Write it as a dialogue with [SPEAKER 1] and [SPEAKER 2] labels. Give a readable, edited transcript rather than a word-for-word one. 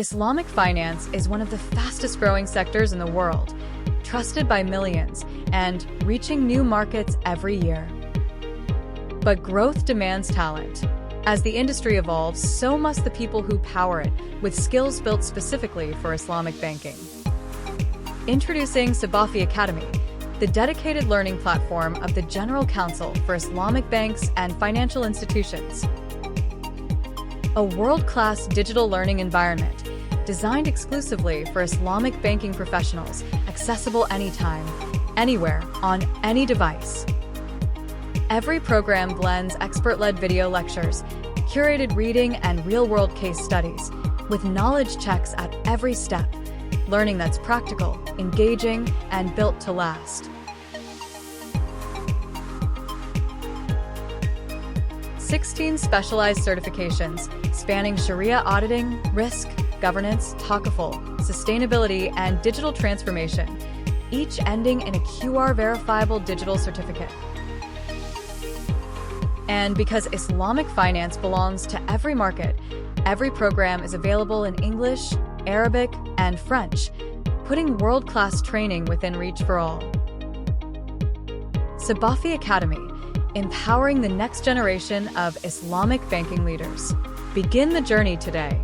[SPEAKER 1] Islamic finance is one of the fastest-growing sectors in the world, trusted by millions and reaching new markets every year. But growth demands talent. As the industry evolves, so must the people who power it, with skills built specifically for Islamic banking. Introducing CIBAFI Academy, the dedicated learning platform of the General Council for Islamic banks and financial institutions. A world-class digital learning environment designed exclusively for Islamic banking professionals, accessible anytime, anywhere, on any device. Every program blends expert-led video lectures, curated reading, and real-world case studies, with knowledge checks at every step, learning that's practical, engaging, and built to last. 16 specialized certifications spanning Shariah auditing, risk, governance, Takaful, sustainability, and digital transformation, each ending in a QR-verifiable digital certificate. And because Islamic finance belongs to every market, every program is available in English, Arabic, and French, putting world-class training within reach for all. CIBAFI Academy, empowering the next generation of Islamic banking leaders. Begin the journey today.